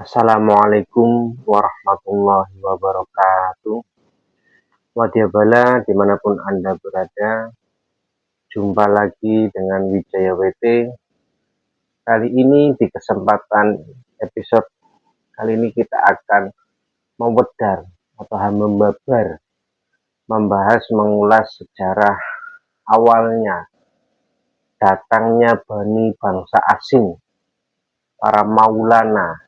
Assalamualaikum warahmatullahi wabarakatuh. Wadyabala dimanapun Anda berada, jumpa lagi dengan Wijaya WT. Kali ini di kesempatan episode kali ini kita akan membedah atau membabar, membahas mengulas sejarah awalnya datangnya Bani bangsa asing, para Maulana,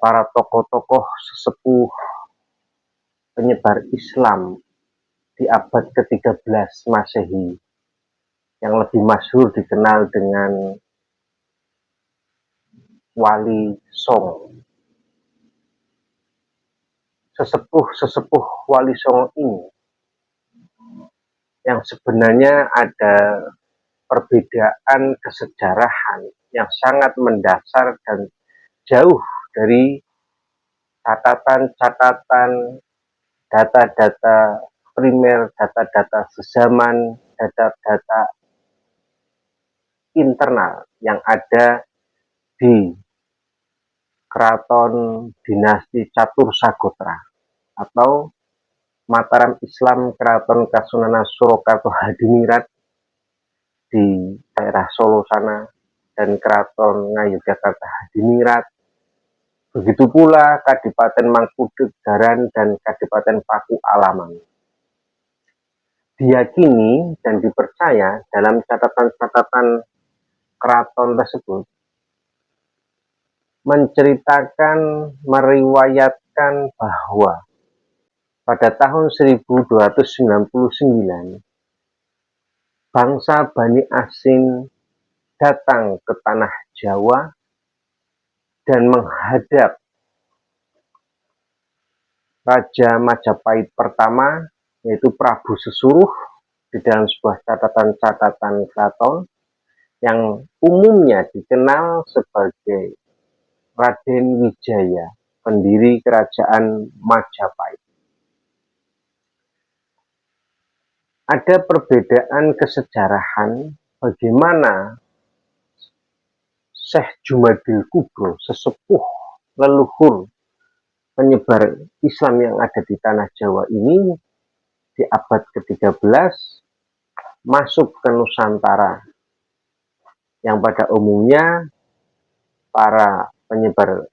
para tokoh-tokoh sesepuh penyebar Islam di abad ke-13 Masehi yang lebih masyhur dikenal dengan Wali Songo. Sesepuh Wali Songo ini yang sebenarnya ada perbedaan kesejarahan yang sangat mendasar dan jauh dari catatan-catatan, data-data primer, data-data sezaman, data-data internal yang ada di Keraton Dinasti Catursagotra atau Mataram Islam Keraton Kasunanan Surakarta Hadiningrat di daerah Solo sana dan Keraton Ngayogyakarta Hadiningrat. Begitu pula Kadipaten Mangkunegaran dan Kadipaten Paku Alaman. Diyakini dan dipercaya dalam catatan-catatan keraton tersebut menceritakan, meriwayatkan bahwa pada tahun 1299 bangsa Bani asing datang ke tanah Jawa dan menghadap Raja Majapahit pertama, yaitu Prabu Sesuruh, di dalam sebuah catatan-catatan keraton yang umumnya dikenal sebagai Raden Wijaya, pendiri kerajaan Majapahit. Ada perbedaan kesejarahan bagaimana Syekh Jumadil Kubro, sesepuh leluhur penyebar Islam yang ada di tanah Jawa ini di abad ke-13 masuk ke Nusantara, yang pada umumnya para penyebar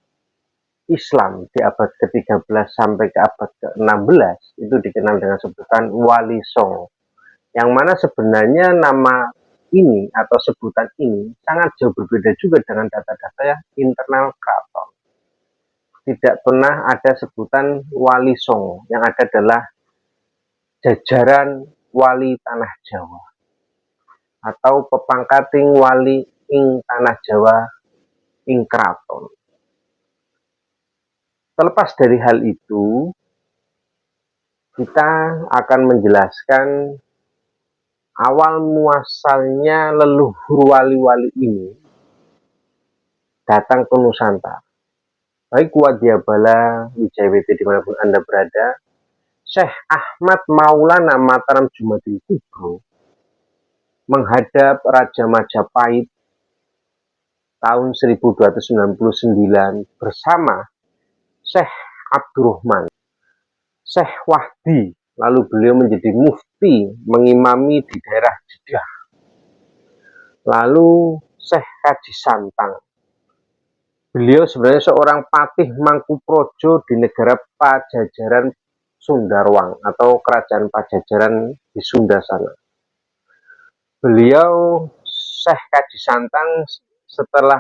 Islam di abad ke-13 sampai ke abad ke-16 itu dikenal dengan sebutan Wali Songo, yang mana sebenarnya nama ini atau sebutan ini sangat jauh berbeda juga dengan data-data internal keraton. Tidak pernah ada sebutan Wali Songo, yang ada adalah jajaran Wali Tanah Jawa atau pepangkating Wali ing Tanah Jawa ing Keraton. Terlepas dari hal itu, kita akan menjelaskan awal muasalnya leluhur wali-wali ini datang ke Nusantara. Baik Wadyabala Wijaya WT dimanapun Anda berada, Syekh Ahmad Maulana Mataram Jumadil Kubro menghadap Raja Majapahit tahun 1299 bersama Syekh Abdurrahman, Syekh Wahdi, lalu beliau menjadi mufti mengimami di daerah Jeddah. Lalu Syekh Kaji Santang, beliau sebenarnya seorang patih Mangkuprojo di negara Pajajaran Sundarwang atau kerajaan Pajajaran di Sunda sana. Beliau Syekh Kaji Santang setelah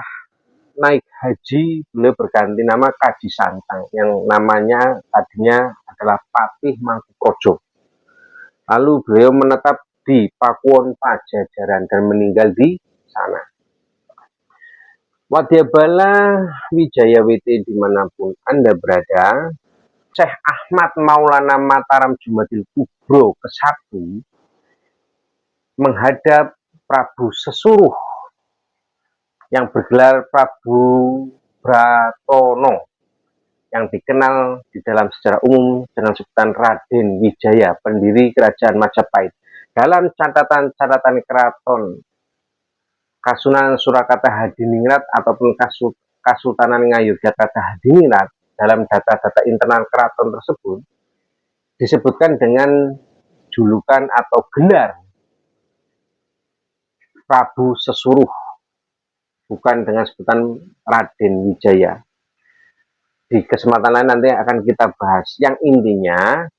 naik haji, beliau berganti nama Kaji Santang yang namanya tadinya adalah Patih Mangkuprojo. Lalu beliau menetap di Pakuwon Pajajaran dan meninggal di sana. Wadyabala Wijaya WT dimanapun Anda berada, Syekh Ahmad Maulana Mataram Jumadil Kubro ke-1 menghadap Prabu Sesuruh yang bergelar Prabu Bratono, yang dikenal di dalam sejarah umum dengan sebutan Raden Wijaya, pendiri kerajaan Majapahit. Dalam catatan-catatan keraton Kasunanan Surakarta Hadiningrat ataupun Kasultanan Ngayogyakarta Hadiningrat dalam data-data internal keraton tersebut disebutkan dengan julukan atau gelar Prabu Sesuruh, bukan dengan sebutan Raden Wijaya. Di kesempatan lain nanti akan kita bahas. Yang intinya,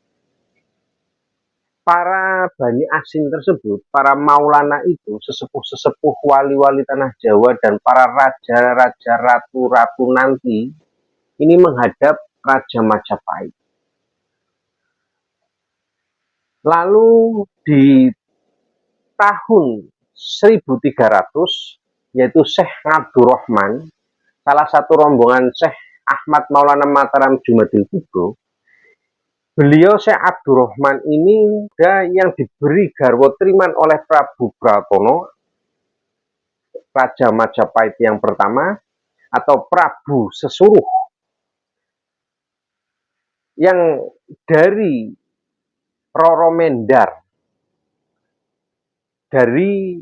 para Bani Asin tersebut, para Maulana itu, sesepuh-sesepuh wali-wali tanah Jawa dan para raja-raja, ratu-ratu nanti, ini menghadap Raja Majapahit. Lalu di tahun 1300, yaitu Syekh Abdurrahman, salah satu rombongan Syekh Ahmad Maulana Mataram Jumadil Kubro, beliau Syekh Abdurrahman ini yang diberi garwa triman oleh Prabu Bratono, Raja Majapahit yang pertama, atau Prabu Sesuruh, yang dari Roro Mendar, dari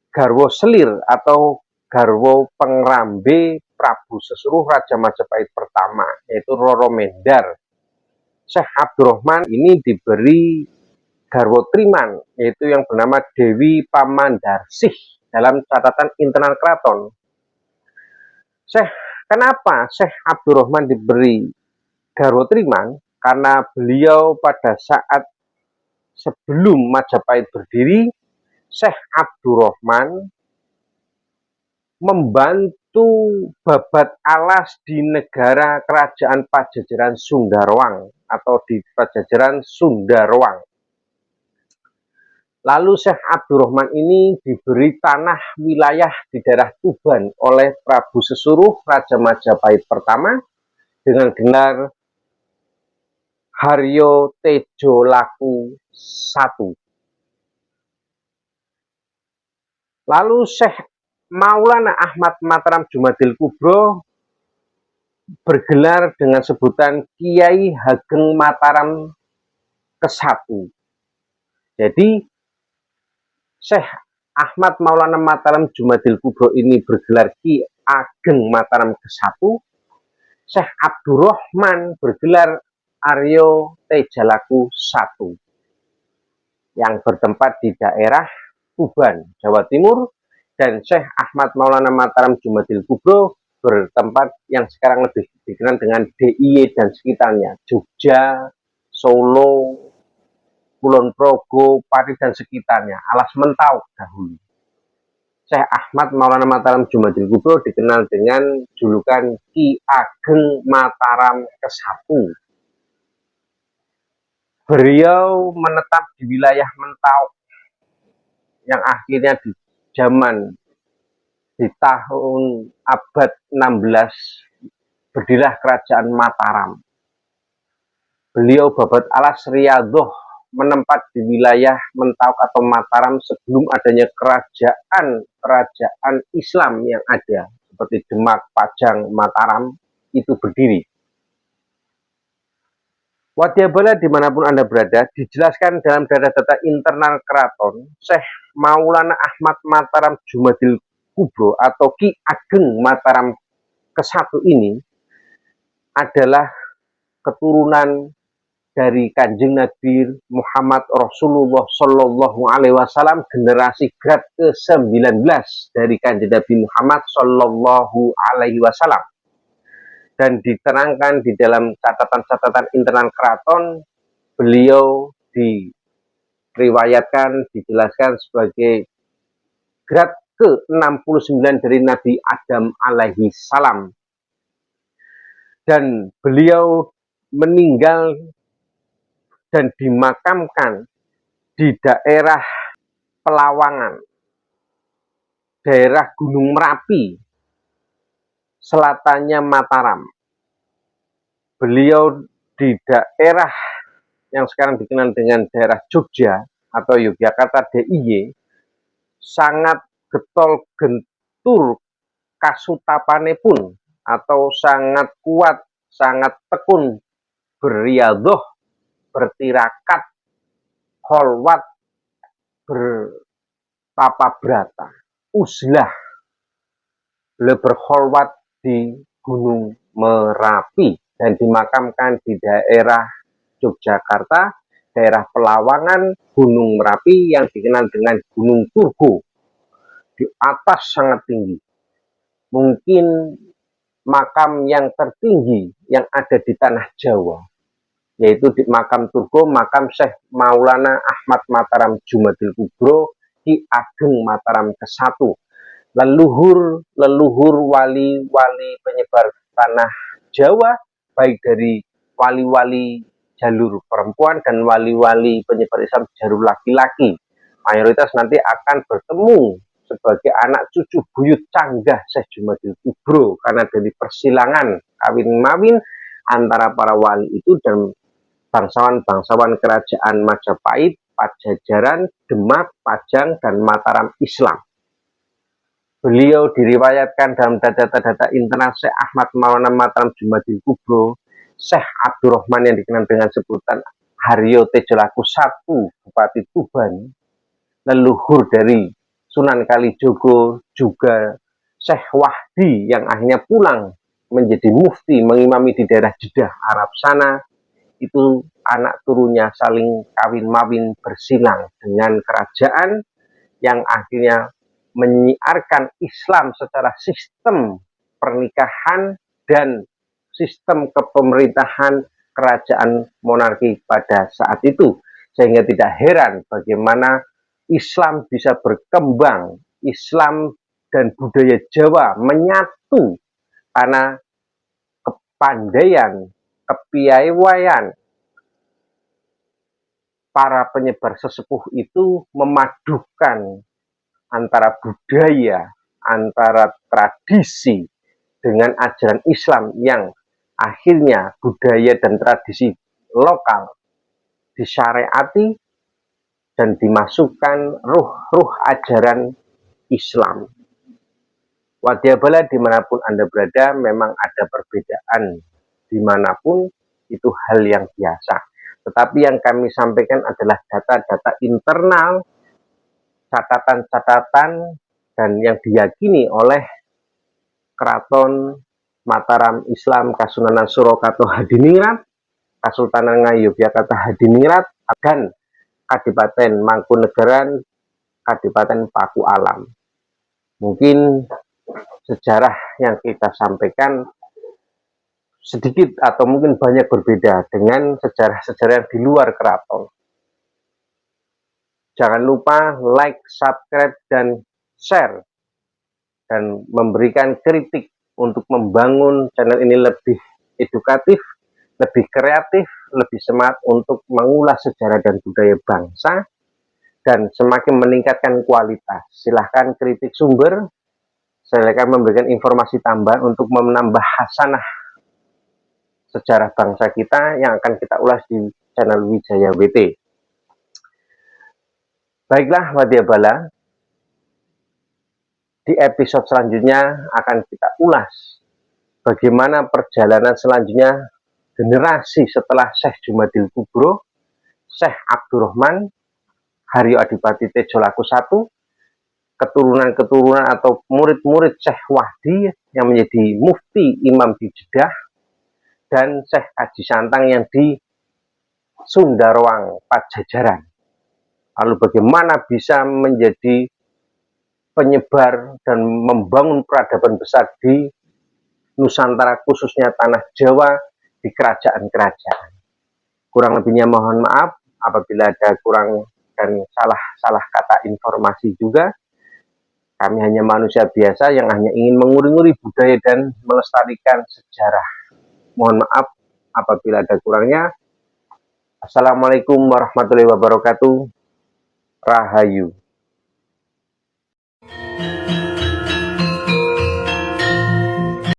garwo selir atau garwo pengrambe Prabu Sesuruh Raja Majapahit pertama, yaitu Roro Mendar. Syekh Abdurrahman ini diberi garwo triman, yaitu yang bernama Dewi Pamandarsih dalam catatan internal keraton. Kenapa Syekh Abdurrahman diberi garwo triman? Karena beliau pada saat sebelum Majapahit berdiri, Syekh Abdurrahman membantu babat alas di negara kerajaan Pajajaran Sundaroang atau di Pajajaran Sundaroang. Lalu Syekh Abdurrahman ini diberi tanah wilayah di daerah Tuban oleh Prabu Sesuruh Raja Majapahit pertama dengan gelar Haryo Tejo Laku I. Lalu Syekh Maulana Ahmad Mataram Jumadil Kubro bergelar dengan sebutan Kiai Hageng Mataram ke-1. Jadi Syekh Ahmad Maulana Mataram Jumadil Kubro ini bergelar Ki Ageng Mataram ke-1. Syekh Abdurrahman bergelar Aryo Tejalaku I yang bertempat di daerah Tuban, Jawa Timur, dan Syekh Ahmad Maulana Mataram Jumadil Kubro bertempat yang sekarang lebih dikenal dengan DIY dan sekitarnya, Jogja, Solo, Kulon Progo, Pati dan sekitarnya, Alas Mentau dahulu. Syekh Ahmad Maulana Mataram Jumadil Kubro dikenal dengan julukan Ki Ageng Mataram ke-1. Beliau menetap di wilayah Mentau yang akhirnya di tahun abad 16 berdirilah kerajaan Mataram. Beliau babat alas Riyadhah menempat di wilayah Mentau atau Mataram sebelum adanya kerajaan Islam yang ada seperti Demak, Pajang, Mataram itu berdiri. Wadyabala dimanapun Anda berada, dijelaskan dalam data-data internal keraton, Syekh Maulana Ahmad Mataram Jumadil Kubro atau Ki Ageng Mataram ke-1 ini adalah keturunan dari Kanjeng Nabi Muhammad Rasulullah Shallallahu Alaihi Wasallam, generasi grad ke-19 dari Kanjeng Nabi Muhammad Shallallahu Alaihi Wasallam. Dan diterangkan di dalam catatan-catatan internal keraton, beliau diriwayatkan, dijelaskan sebagai grad ke-69 dari Nabi Adam alaihi salam. Dan beliau meninggal dan dimakamkan di daerah Pelawangan, daerah Gunung Merapi, selatannya Mataram. Beliau di daerah yang sekarang dikenal dengan daerah Jogja atau Yogyakarta DIY, sangat getol gentur kasutapane pun atau sangat kuat, sangat tekun berriyadhah, bertirakat, kholwat, bertapa brata, uzlah. Beliau berkholwat di Gunung Merapi dan dimakamkan di daerah Yogyakarta, daerah Pelawangan, Gunung Merapi yang dikenal dengan Gunung Turgo, di atas sangat tinggi. Mungkin makam yang tertinggi yang ada di tanah Jawa, yaitu di makam Turgo, makam Syekh Maulana Ahmad Mataram Jumadil Kubro, Ki Ageng Mataram ke-1, leluhur wali-wali penyebar tanah Jawa, baik dari wali-wali jalur perempuan dan wali-wali penyebar Islam jalur laki-laki. Mayoritas nanti akan bertemu sebagai anak cucu buyut canggah Syekh Jumadil Kubro, karena dari persilangan kawin-mawin antara para wali itu dan bangsawan-bangsawan kerajaan Majapahit, Pajajaran, Demak, Pajang, dan Mataram Islam. Beliau diriwayatkan dalam data-data internal Syekh Ahmad Maulana Mataram Jumadil Kubro, Syekh Abdurrahman yang dikenal dengan sebutan Haryo Tejolaku I, Bupati Tuban, leluhur dari Sunan Kalijogo, juga Syekh Wahdi yang akhirnya pulang menjadi mufti mengimami di daerah Jeddah Arab sana, itu anak turunnya saling kawin-mawin bersilang dengan kerajaan yang akhirnya menyiarkan Islam secara sistem pernikahan dan sistem kepemerintahan kerajaan monarki pada saat itu, sehingga tidak heran bagaimana Islam bisa berkembang, Islam dan budaya Jawa menyatu karena kepandaian, kepiawaian para penyebar sesepuh itu memadukan antara budaya, antara tradisi dengan ajaran Islam yang akhirnya budaya dan tradisi lokal disyariati dan dimasukkan ruh-ruh ajaran Islam. Wadyabala dimanapun Anda berada, memang ada perbedaan dimanapun, itu hal yang biasa. Tetapi yang kami sampaikan adalah data-data internal, catatan-catatan, dan yang diyakini oleh Keraton Mataram Islam Kasunanan Surakarta Hadiningrat, Kasultanan Ngayogyakarta Hadiningrat, dan Kadipaten Mangkunegaran, Kadipaten Paku Alam. Mungkin sejarah yang kita sampaikan sedikit atau mungkin banyak berbeda dengan sejarah-sejarah yang di luar keraton. Jangan lupa like, subscribe, dan share, dan memberikan kritik untuk membangun channel ini lebih edukatif, lebih kreatif, lebih semangat untuk mengulas sejarah dan budaya bangsa, dan semakin meningkatkan kualitas. Silahkan kritik sumber, silahkan memberikan informasi tambahan untuk menambah hasanah sejarah bangsa kita yang akan kita ulas di channel Wijaya WT. Baiklah Wadyabala, di episode selanjutnya akan kita ulas bagaimana perjalanan selanjutnya generasi setelah Syekh Jumadil Kubro, Syekh Abdurrahman, Haryo Adipati Tejolaku I, keturunan-keturunan atau murid-murid Syekh Wahdi yang menjadi mufti imam di Jeddah, dan Syekh Haji Santang yang di Sundarawang Pajajaran. Lalu bagaimana bisa menjadi penyebar dan membangun peradaban besar di Nusantara, khususnya tanah Jawa, di kerajaan-kerajaan. Kurang lebihnya mohon maaf apabila ada kurang dan salah kata informasi juga. Kami hanya manusia biasa yang hanya ingin menguri-nguri budaya dan melestarikan sejarah. Mohon maaf apabila ada kurangnya. Assalamualaikum warahmatullahi wabarakatuh. Rahayu.